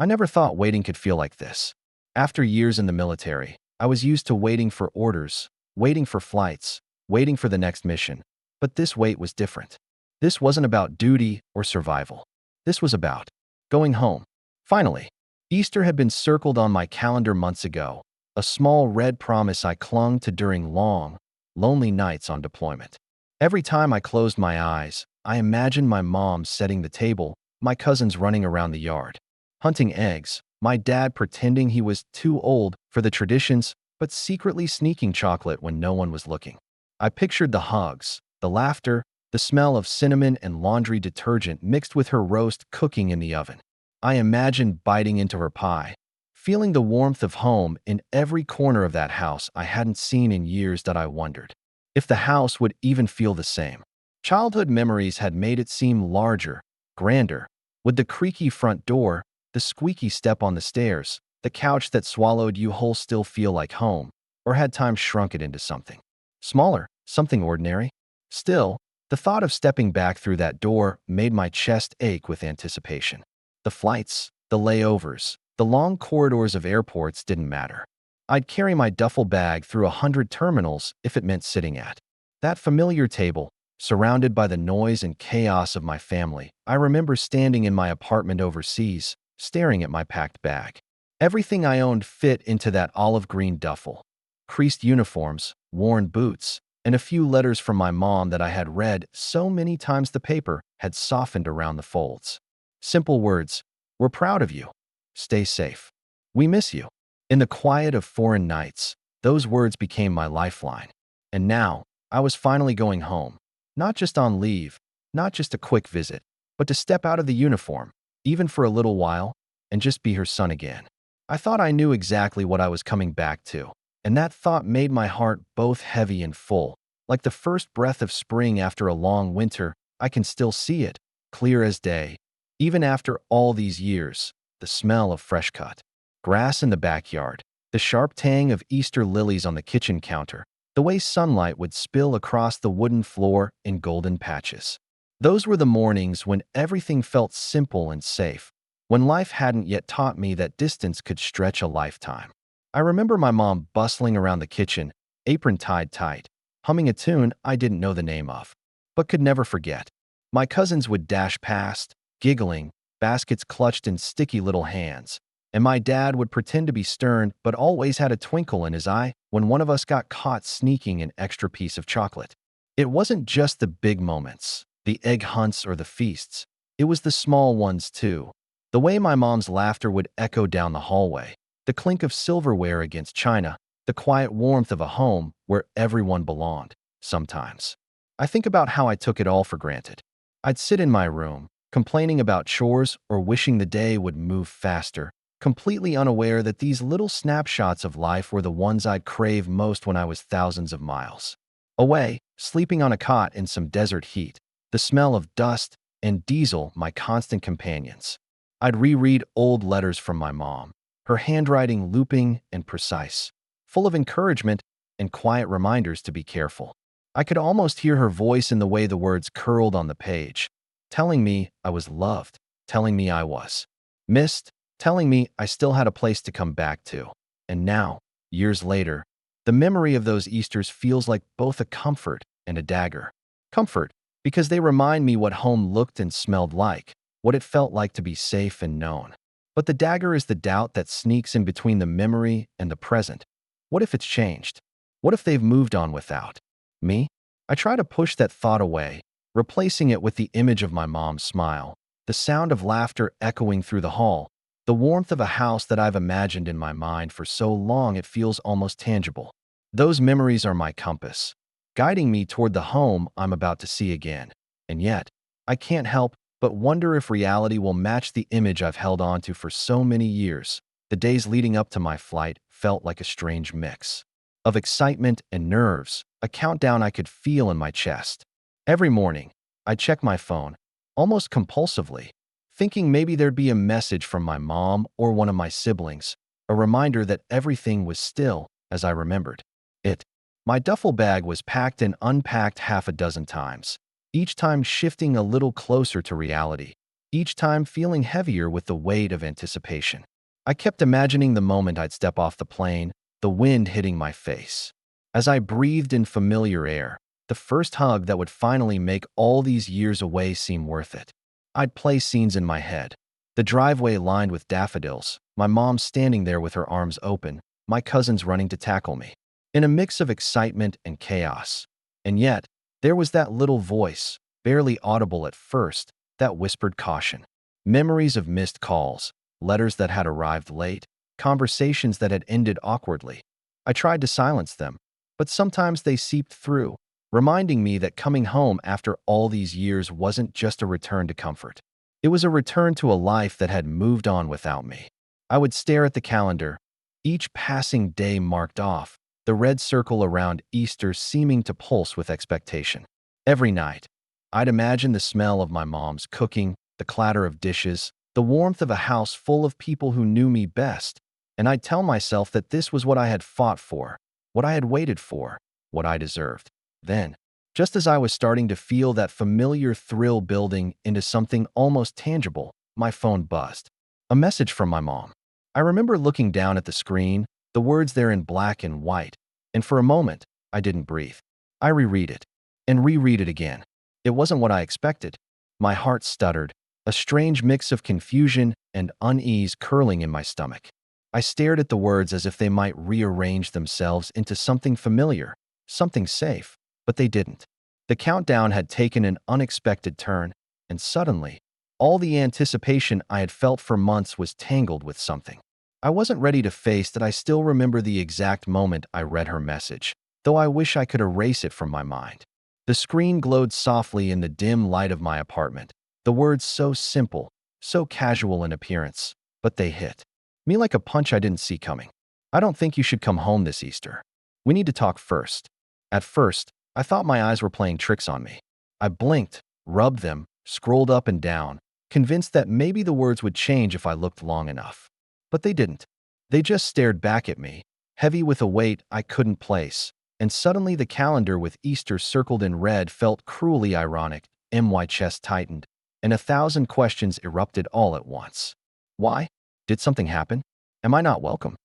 I never thought waiting could feel like this. After years in the military, I was used to waiting for orders, waiting for flights, waiting for the next mission. But this wait was different. This wasn't about duty or survival. This was about going home. Finally, Easter had been circled on my calendar months ago, a small red promise I clung to during long, lonely nights on deployment. Every time I closed my eyes, I imagined my mom setting the table, my cousins running around the yard, hunting eggs, my dad pretending he was too old for the traditions, but secretly sneaking chocolate when no one was looking. I pictured the hugs, the laughter, the smell of cinnamon and laundry detergent mixed with her roast cooking in the oven. I imagined biting into her pie, feeling the warmth of home in every corner of that house I hadn't seen in years. That I wondered if the house would even feel the same. Childhood memories had made it seem larger, grander, with the creaky front door, the squeaky step on the stairs, the couch that swallowed you whole still feel like home, or had time shrunk it into something smaller, something ordinary? Still, the thought of stepping back through that door made my chest ache with anticipation. The flights, the layovers, the long corridors of airports didn't matter. I'd carry my duffel bag through 100 terminals if it meant sitting at that familiar table, surrounded by the noise and chaos of my family. I remember standing in my apartment overseas, staring at my packed bag. Everything I owned fit into that olive green duffel. Creased uniforms, worn boots, and a few letters from my mom that I had read so many times the paper had softened around the folds. Simple words: "We're proud of you. Stay safe. We miss you." In the quiet of foreign nights, those words became my lifeline. And now, I was finally going home. Not just on leave, not just a quick visit, but to step out of the uniform, even for a little while, and just be her son again. I thought I knew exactly what I was coming back to, and that thought made my heart both heavy and full. Like the first breath of spring after a long winter, I can still see it, clear as day. Even after all these years, the smell of fresh cut grass in the backyard, the sharp tang of Easter lilies on the kitchen counter, the way sunlight would spill across the wooden floor in golden patches. Those were the mornings when everything felt simple and safe, when life hadn't yet taught me that distance could stretch a lifetime. I remember my mom bustling around the kitchen, apron tied tight, humming a tune I didn't know the name of, but could never forget. My cousins would dash past, giggling, baskets clutched in sticky little hands, and my dad would pretend to be stern but always had a twinkle in his eye when one of us got caught sneaking an extra piece of chocolate. It wasn't just the big moments, the egg hunts or the feasts. It was the small ones too. The way my mom's laughter would echo down the hallway, the clink of silverware against china, the quiet warmth of a home where everyone belonged. Sometimes I think about how I took it all for granted. I'd sit in my room, complaining about chores or wishing the day would move faster, completely unaware that these little snapshots of life were the ones I'd crave most when I was thousands of miles away, sleeping on a cot in some desert heat, the smell of dust and diesel my constant companions. I'd reread old letters from my mom, her handwriting looping and precise, full of encouragement and quiet reminders to be careful. I could almost hear her voice in the way the words curled on the page, telling me I was loved, telling me I was missed, telling me I still had a place to come back to. And now, years later, the memory of those Easters feels like both a comfort and a dagger. Comfort, because they remind me what home looked and smelled like, what it felt like to be safe and known. But the dagger is the doubt that sneaks in between the memory and the present. What if it's changed? What if they've moved on without me? I try to push that thought away, replacing it with the image of my mom's smile, the sound of laughter echoing through the hall, the warmth of a house that I've imagined in my mind for so long it feels almost tangible. Those memories are my compass, guiding me toward the home I'm about to see again. And yet, I can't help but wonder if reality will match the image I've held on to for so many years. The days leading up to my flight felt like a strange mix of excitement and nerves, a countdown I could feel in my chest. Every morning, I'd check my phone, almost compulsively, thinking maybe there'd be a message from my mom or one of my siblings, a reminder that everything was still as I remembered it. My duffel bag was packed and unpacked half a dozen times, each time shifting a little closer to reality. each time feeling heavier with the weight of anticipation. I kept imagining the moment I'd step off the plane, the wind hitting my face. As I breathed in familiar air, the first hug that would finally make all these years away seem worth it. I'd play scenes in my head. The driveway lined with daffodils, my mom standing there with her arms open, my cousins running to tackle me. In a mix of excitement and chaos. And yet, there was that little voice, barely audible at first, that whispered caution. Memories of missed calls, letters that had arrived late, conversations that had ended awkwardly. I tried to silence them, but sometimes they seeped through, reminding me that coming home after all these years wasn't just a return to comfort. It was a return to a life that had moved on without me. I would stare at the calendar, each passing day marked off, the red circle around Easter seeming to pulse with expectation. Every night, I'd imagine the smell of my mom's cooking, the clatter of dishes, the warmth of a house full of people who knew me best, and I'd tell myself that this was what I had fought for, what I had waited for, what I deserved. Then, just as I was starting to feel that familiar thrill building into something almost tangible, my phone buzzed. A message from my mom. I remember looking down at the screen, the words there in black and white, and for a moment, I didn't breathe. I reread it, and reread it again. It wasn't what I expected. My heart stuttered, a strange mix of confusion and unease curling in my stomach. I stared at the words as if they might rearrange themselves into something familiar, something safe, but they didn't. The countdown had taken an unexpected turn, and suddenly, all the anticipation I had felt for months was tangled with something. I wasn't ready to face that I still remember the exact moment I read her message, though I wish I could erase it from my mind. The screen glowed softly in the dim light of my apartment, the words so simple, so casual in appearance, but they hit me like a punch I didn't see coming. I don't think you should come home this Easter. We need to talk first. At first, I thought my eyes were playing tricks on me. I blinked, rubbed them, scrolled up and down, convinced that maybe the words would change if I looked long enough. But they didn't. They just stared back at me, heavy with a weight I couldn't place, and suddenly the calendar with Easter circled in red felt cruelly ironic. My chest tightened, and 1,000 questions erupted all at once. Why? Did something happen? Am I not welcome?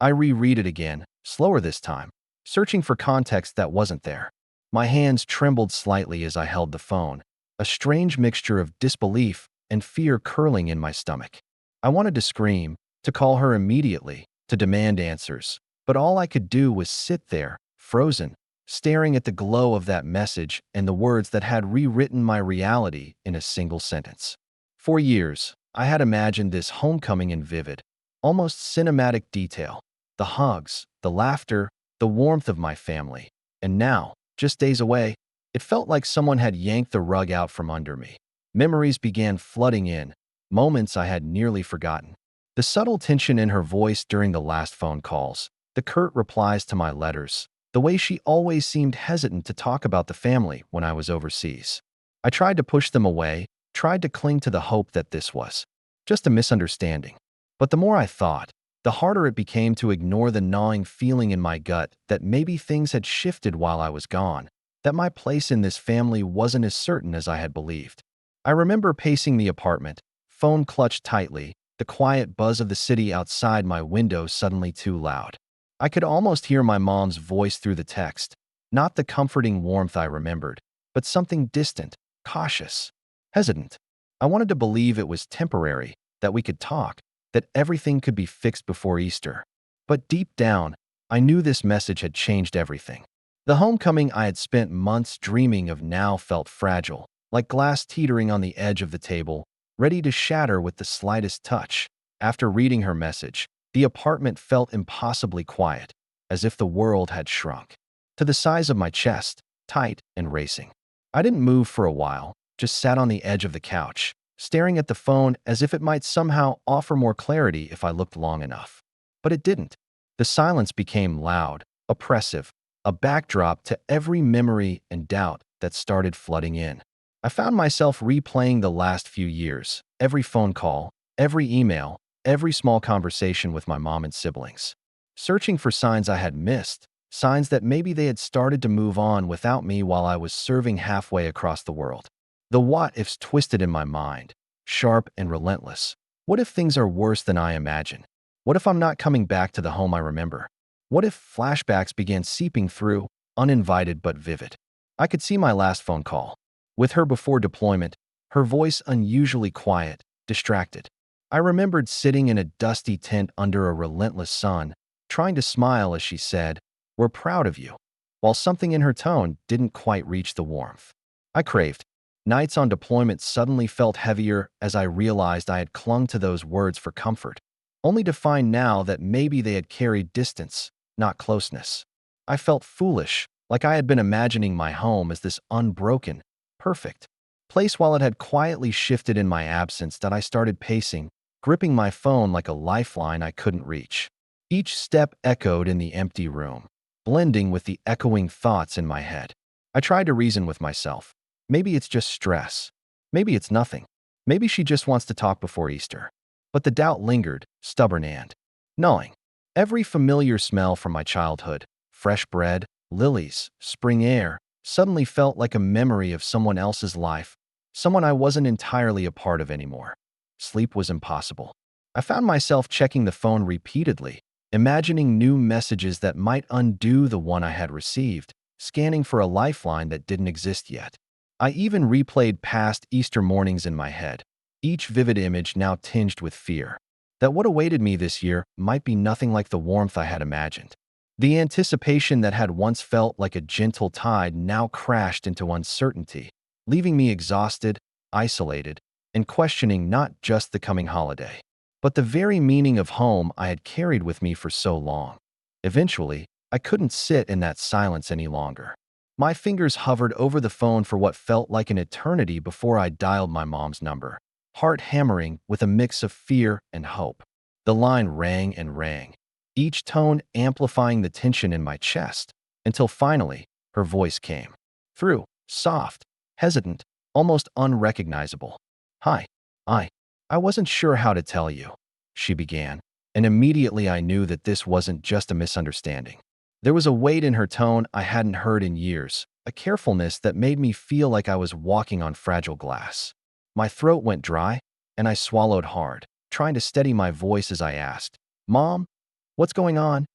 I reread it again, slower this time, searching for context that wasn't there. My hands trembled slightly as I held the phone, a strange mixture of disbelief and fear curling in my stomach. I wanted to scream, to call her immediately, to demand answers, but all I could do was sit there, frozen, staring at the glow of that message and the words that had rewritten my reality in a single sentence. For years, I had imagined this homecoming in vivid, almost cinematic detail, the hugs, the laughter, the warmth of my family, and now, just days away, it felt like someone had yanked the rug out from under me. Memories began flooding in, moments I had nearly forgotten. The subtle tension in her voice during the last phone calls, the curt replies to my letters, the way she always seemed hesitant to talk about the family when I was overseas. I tried to push them away, tried to cling to the hope that this was just a misunderstanding. But the more I thought, the harder it became to ignore the gnawing feeling in my gut that maybe things had shifted while I was gone, that my place in this family wasn't as certain as I had believed. I remember pacing the apartment, phone clutched tightly, the quiet buzz of the city outside my window suddenly too loud. I could almost hear my mom's voice through the text, not the comforting warmth I remembered, but something distant, cautious, hesitant. I wanted to believe it was temporary, that we could talk, that everything could be fixed before Easter. But deep down, I knew this message had changed everything. The homecoming I had spent months dreaming of now felt fragile, like glass teetering on the edge of the table, ready to shatter with the slightest touch. After reading her message, the apartment felt impossibly quiet, as if the world had shrunk to the size of my chest, tight and racing. I didn't move for a while, just sat on the edge of the couch, staring at the phone as if it might somehow offer more clarity if I looked long enough. But it didn't. The silence became loud, oppressive, a backdrop to every memory and doubt that started flooding in. I found myself replaying the last few years, every phone call, every email, every small conversation with my mom and siblings, searching for signs I had missed, signs that maybe they had started to move on without me while I was serving halfway across the world. The what-ifs twisted in my mind, sharp and relentless. What if things are worse than I imagine? What if I'm not coming back to the home I remember? What if flashbacks began seeping through, uninvited but vivid? I could see my last phone call. With her before deployment, her voice unusually quiet, distracted. I remembered sitting in a dusty tent under a relentless sun, trying to smile as she said, "We're proud of you," while something in her tone didn't quite reach the warmth I craved. Nights on deployment suddenly felt heavier as I realized I had clung to those words for comfort, only to find now that maybe they had carried distance, not closeness. I felt foolish, like I had been imagining my home as this unbroken, perfect place while it had quietly shifted in my absence that I started pacing, gripping my phone like a lifeline I couldn't reach. Each step echoed in the empty room, blending with the echoing thoughts in my head. I tried to reason with myself. Maybe it's just stress. Maybe it's nothing. Maybe she just wants to talk before Easter. But the doubt lingered, stubborn and gnawing. Every familiar smell from my childhood, fresh bread, lilies, spring air, suddenly felt like a memory of someone else's life, someone I wasn't entirely a part of anymore. Sleep was impossible. I found myself checking the phone repeatedly, imagining new messages that might undo the one I had received, scanning for a lifeline that didn't exist yet. I even replayed past Easter mornings in my head, each vivid image now tinged with fear. That what awaited me this year might be nothing like the warmth I had imagined. The anticipation that had once felt like a gentle tide now crashed into uncertainty, leaving me exhausted, isolated, and questioning not just the coming holiday, but the very meaning of home I had carried with me for so long. Eventually, I couldn't sit in that silence any longer. My fingers hovered over the phone for what felt like an eternity before I dialed my mom's number, heart hammering with a mix of fear and hope. The line rang and rang, each tone amplifying the tension in my chest, until finally, her voice came through, soft, hesitant, almost unrecognizable. "Hi, I. I wasn't sure how to tell you," she began, and immediately I knew that this wasn't just a misunderstanding. There was a weight in her tone I hadn't heard in years, a carefulness that made me feel like I was walking on fragile glass. My throat went dry, and I swallowed hard, trying to steady my voice as I asked, "Mom, what's going on?"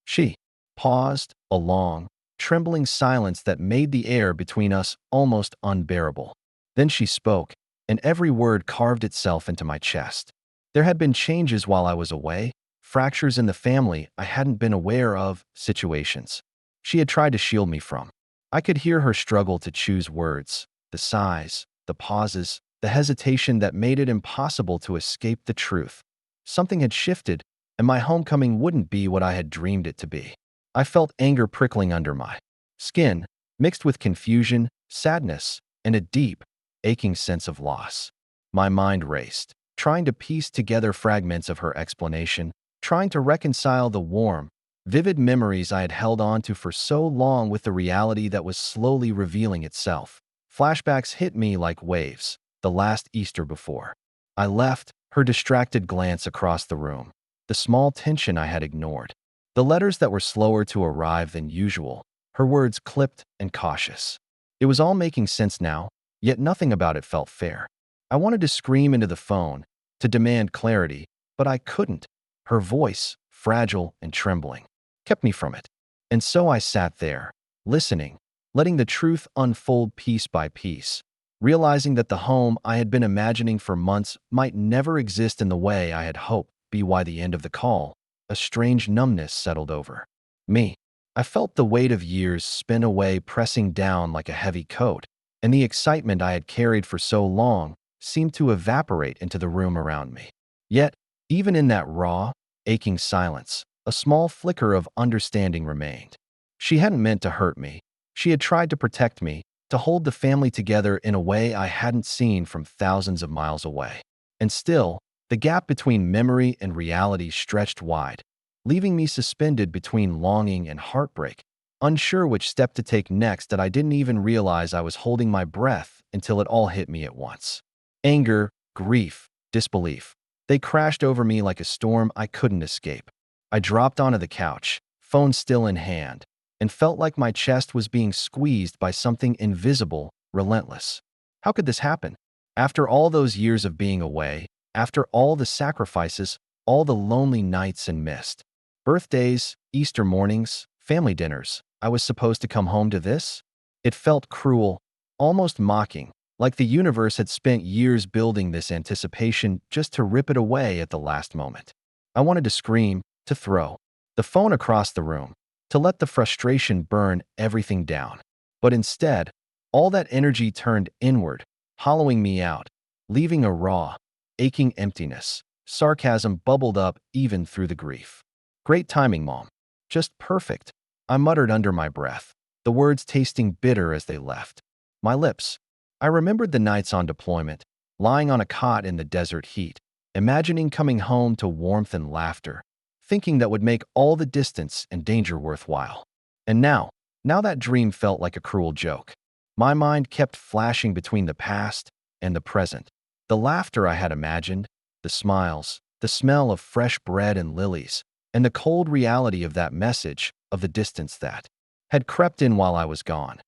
She paused, a long, trembling silence that made the air between us almost unbearable. Then she spoke, and every word carved itself into my chest. There had been changes while I was away, fractures in the family I hadn't been aware of, situations she had tried to shield me from. I could hear her struggle to choose words, the sighs, the pauses, the hesitation that made it impossible to escape the truth. Something had shifted, and my homecoming wouldn't be what I had dreamed it to be. I felt anger prickling under my skin, mixed with confusion, sadness, and a deep, aching sense of loss. My mind raced, trying to piece together fragments of her explanation, trying to reconcile the warm, vivid memories I had held on to for so long with the reality that was slowly revealing itself. Flashbacks hit me like waves, the last Easter before I left, her distracted glance across the room, the small tension I had ignored, the letters that were slower to arrive than usual, her words clipped and cautious. It was all making sense now, yet nothing about it felt fair. I wanted to scream into the phone, to demand clarity, but I couldn't. Her voice, fragile and trembling, kept me from it. And so I sat there, listening, letting the truth unfold piece by piece, realizing that the home I had been imagining for months might never exist in the way I had hoped. By the end of the call, a strange numbness settled over me. I felt the weight of years spin away, pressing down like a heavy coat, and the excitement I had carried for so long seemed to evaporate into the room around me. Yet, even in that raw, aching silence, a small flicker of understanding remained. She hadn't meant to hurt me. She had tried to protect me, to hold the family together in a way I hadn't seen from thousands of miles away. And still, the gap between memory and reality stretched wide, leaving me suspended between longing and heartbreak, unsure which step to take next. That I didn't even realize I was holding my breath until it all hit me at once. Anger, grief, disbelief. They crashed over me like a storm I couldn't escape. I dropped onto the couch, phone still in hand, and felt like my chest was being squeezed by something invisible, relentless. How could this happen? After all those years of being away, after all the sacrifices, all the lonely nights and missed birthdays, Easter mornings, family dinners, I was supposed to come home to this? It felt cruel, almost mocking, like the universe had spent years building this anticipation just to rip it away at the last moment. I wanted to scream, to throw the phone across the room, to let the frustration burn everything down. But instead, all that energy turned inward, hollowing me out, leaving a raw, aching emptiness. Sarcasm bubbled up even through the grief. Great timing, Mom. Just perfect, I muttered under my breath, the words tasting bitter as they left my lips. I remembered the nights on deployment, lying on a cot in the desert heat, imagining coming home to warmth and laughter, thinking that would make all the distance and danger worthwhile. And now that dream felt like a cruel joke. My mind kept flashing between the past and the present. The laughter I had imagined, the smiles, the smell of fresh bread and lilies, and the cold reality of that message of the distance that had crept in while I was gone.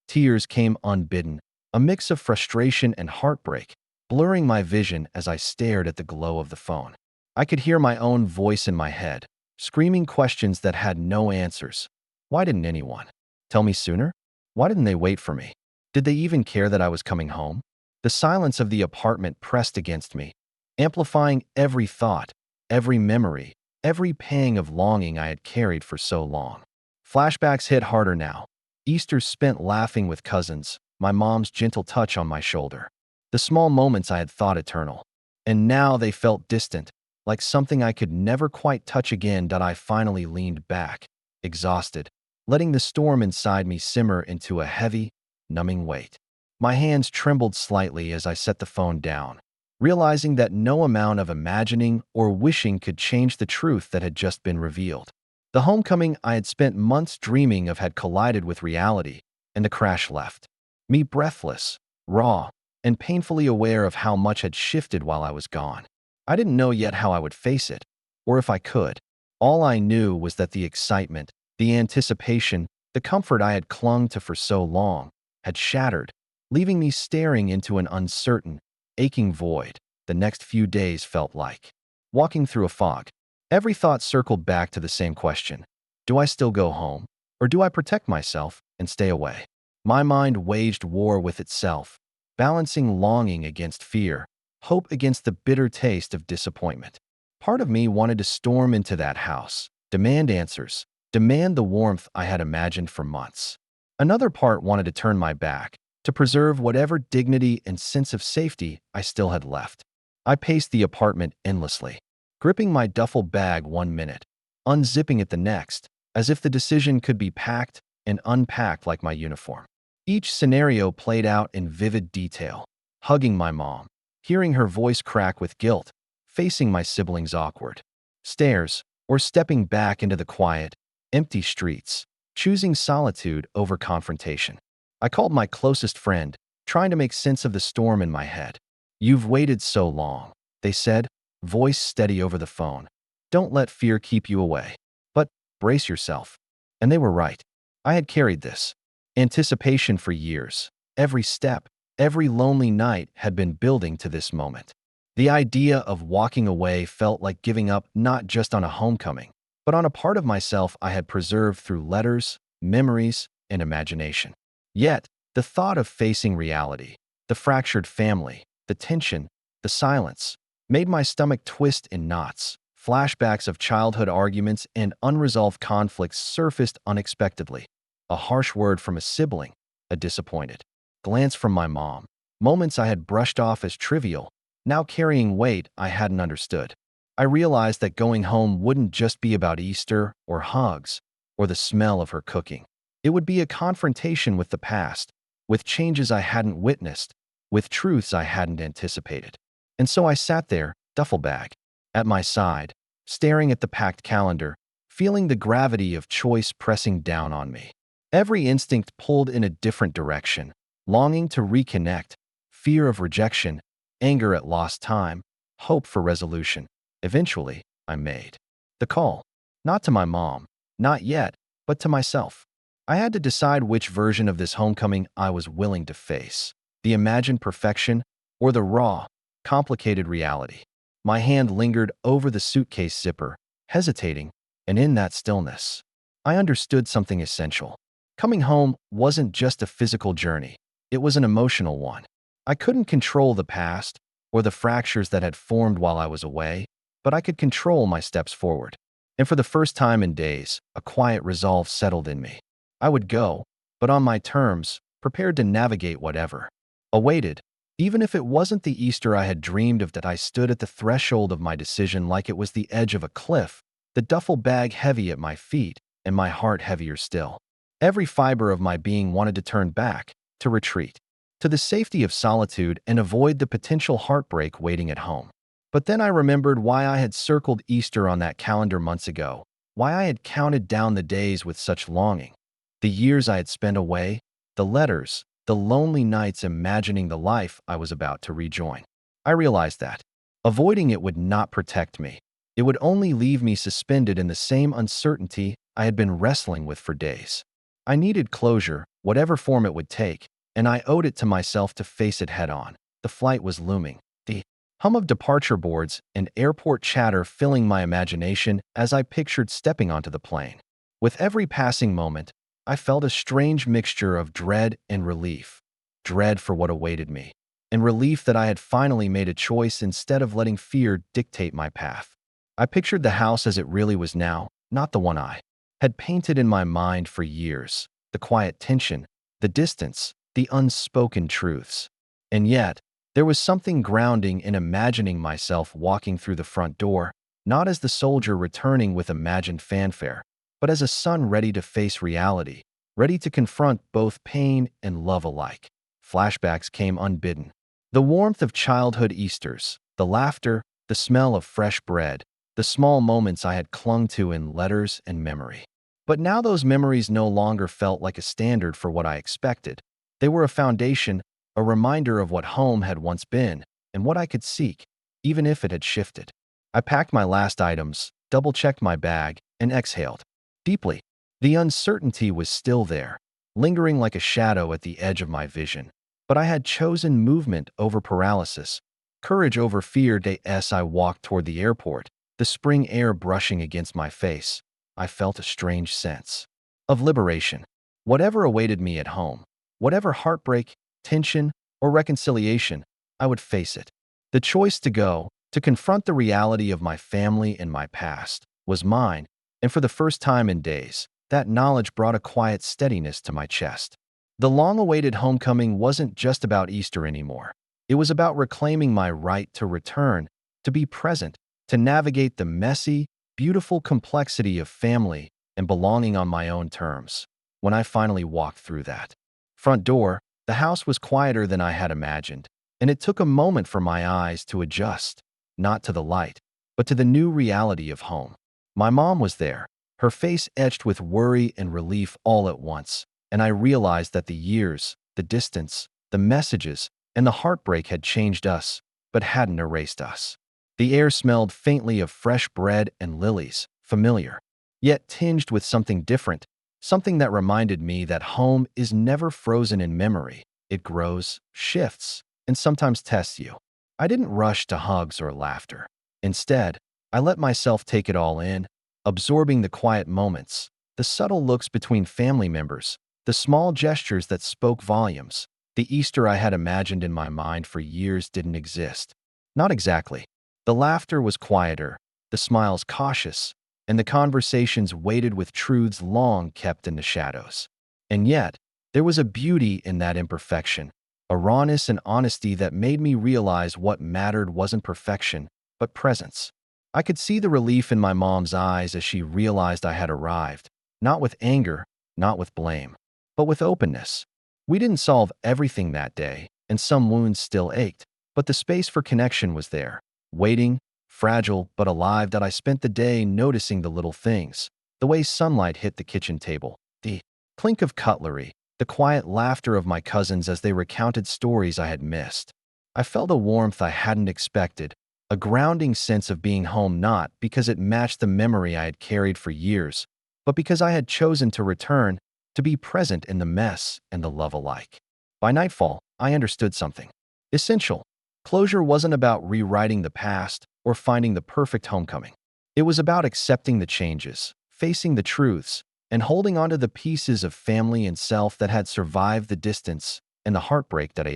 Tears came unbidden, a mix of frustration and heartbreak, blurring my vision as I stared at the glow of the phone. I could hear my own voice in my head, screaming questions that had no answers. Why didn't anyone tell me sooner? Why didn't they wait for me? Did they even care that I was coming home? The silence of the apartment pressed against me, amplifying every thought, every memory, every pang of longing I had carried for so long. Flashbacks hit harder now. Easters spent laughing with cousins, my mom's gentle touch on my shoulder. The small moments I had thought eternal. And now they felt distant, like something I could never quite touch again. I finally leaned back, exhausted, letting the storm inside me simmer into a heavy, numbing weight. My hands trembled slightly as I set the phone down, realizing that no amount of imagining or wishing could change the truth that had just been revealed. The homecoming I had spent months dreaming of had collided with reality, and the crash left me breathless, raw, and painfully aware of how much had shifted while I was gone. I didn't know yet how I would face it, or if I could. All I knew was that the excitement, the anticipation, the comfort I had clung to for so long had shattered, leaving me staring into an uncertain, aching void. The next few days felt like walking through a fog. Every thought circled back to the same question. Do I still go home, or do I protect myself and stay away? My mind waged war with itself, balancing longing against fear, hope against the bitter taste of disappointment. Part of me wanted to storm into that house, demand answers, demand the warmth I had imagined for months. Another part wanted to turn my back, to preserve whatever dignity and sense of safety I still had left. I paced the apartment endlessly, gripping my duffel bag one minute, unzipping it the next, as if the decision could be packed and unpacked like my uniform. Each scenario played out in vivid detail, hugging my mom, hearing her voice crack with guilt, facing my siblings' awkward stares, or stepping back into the quiet, empty streets, choosing solitude over confrontation. I called my closest friend, trying to make sense of the storm in my head. "You've waited so long," they said, voice steady over the phone. "Don't let fear keep you away. But brace yourself." And they were right. I had carried this anticipation for years. Every step, every lonely night had been building to this moment. The idea of walking away felt like giving up not just on a homecoming, but on a part of myself I had preserved through letters, memories, and imagination. Yet, the thought of facing reality, the fractured family, the tension, the silence, made my stomach twist in knots. Flashbacks of childhood arguments and unresolved conflicts surfaced unexpectedly. A harsh word from a sibling, a disappointed glance from my mom, moments I had brushed off as trivial, now carrying weight I hadn't understood. I realized that going home wouldn't just be about Easter or hugs or the smell of her cooking. It would be a confrontation with the past, with changes I hadn't witnessed, with truths I hadn't anticipated. And so I sat there, duffel bag at my side, staring at the packed calendar, feeling the gravity of choice pressing down on me. Every instinct pulled in a different direction, longing to reconnect, fear of rejection, anger at lost time, hope for resolution. Eventually, I made the call. Not to my mom, not yet, but to myself. I had to decide which version of this homecoming I was willing to face. The imagined perfection or the raw, complicated reality. My hand lingered over the suitcase zipper, hesitating, and in that stillness, I understood something essential. Coming home wasn't just a physical journey, it was an emotional one. I couldn't control the past or the fractures that had formed while I was away, but I could control my steps forward. And for the first time in days, a quiet resolve settled in me. I would go, but on my terms, prepared to navigate whatever awaited. Even if it wasn't the Easter I had dreamed of, that I stood at the threshold of my decision like it was the edge of a cliff, the duffel bag heavy at my feet, and my heart heavier still. Every fiber of my being wanted to turn back, to retreat, to the safety of solitude and avoid the potential heartbreak waiting at home. But then I remembered why I had circled Easter on that calendar months ago, why I had counted down the days with such longing. The years I had spent away, the letters, the lonely nights imagining the life I was about to rejoin. I realized that avoiding it would not protect me. It would only leave me suspended in the same uncertainty I had been wrestling with for days. I needed closure, whatever form it would take, and I owed it to myself to face it head on. The flight was looming, the hum of departure boards and airport chatter filling my imagination as I pictured stepping onto the plane. With every passing moment, I felt a strange mixture of dread and relief. Dread for what awaited me, and relief that I had finally made a choice instead of letting fear dictate my path. I pictured the house as it really was now, not the one I had painted in my mind for years. The quiet tension, the distance, the unspoken truths. And yet, there was something grounding in imagining myself walking through the front door, not as the soldier returning with imagined fanfare, but as a son ready to face reality, ready to confront both pain and love alike. Flashbacks came unbidden. The warmth of childhood Easters, the laughter, the smell of fresh bread, the small moments I had clung to in letters and memory. But now those memories no longer felt like a standard for what I expected. They were a foundation, a reminder of what home had once been and what I could seek, even if it had shifted. I packed my last items, double-checked my bag, and exhaled deeply. The uncertainty was still there, lingering like a shadow at the edge of my vision. But I had chosen movement over paralysis, courage over fear. As I walked toward the airport, the spring air brushing against my face, I felt a strange sense of liberation. Whatever awaited me at home, whatever heartbreak, tension, or reconciliation, I would face it. The choice to go, to confront the reality of my family and my past, was mine, and for the first time in days, that knowledge brought a quiet steadiness to my chest. The long-awaited homecoming wasn't just about Easter anymore. It was about reclaiming my right to return, to be present, to navigate the messy, beautiful complexity of family and belonging on my own terms. When I finally walked through that front door, the house was quieter than I had imagined, and it took a moment for my eyes to adjust, not to the light, but to the new reality of home. My mom was there, her face etched with worry and relief all at once, and I realized that the years, the distance, the messages, and the heartbreak had changed us, but hadn't erased us. The air smelled faintly of fresh bread and lilies, familiar, yet tinged with something different, something that reminded me that home is never frozen in memory. It grows, shifts, and sometimes tests you. I didn't rush to hugs or laughter. Instead, I let myself take it all in, absorbing the quiet moments, the subtle looks between family members, the small gestures that spoke volumes. The Easter I had imagined in my mind for years didn't exist. Not exactly. The laughter was quieter, the smiles cautious, and the conversations weighted with truths long kept in the shadows. And yet, there was a beauty in that imperfection, a rawness and honesty that made me realize what mattered wasn't perfection, but presence. I could see the relief in my mom's eyes as she realized I had arrived, not with anger, not with blame, but with openness. We didn't solve everything that day, and some wounds still ached, but the space for connection was there, waiting, fragile but alive. That I spent the day noticing the little things, the way sunlight hit the kitchen table, the clink of cutlery, the quiet laughter of my cousins as they recounted stories I had missed. I felt a warmth I hadn't expected, a grounding sense of being home, not because it matched the memory I had carried for years, but because I had chosen to return, to be present in the mess and the love alike. By nightfall, I understood something essential. Closure wasn't about rewriting the past or finding the perfect homecoming. It was about accepting the changes, facing the truths, and holding onto the pieces of family and self that had survived the distance and the heartbreak that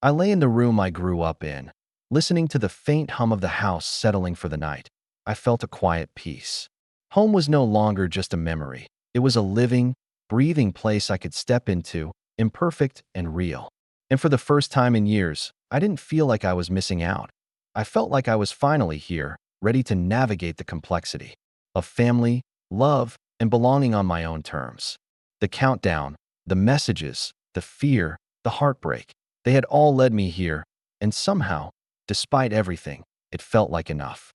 I lay in the room I grew up in, listening to the faint hum of the house settling for the night. I felt a quiet peace. Home was no longer just a memory. It was a living, breathing place I could step into, imperfect and real. And for the first time in years, I didn't feel like I was missing out. I felt like I was finally here, ready to navigate the complexity of family, love, and belonging on my own terms. The countdown, the messages, the fear, the heartbreak, they had all led me here, and somehow, despite everything, it felt like enough.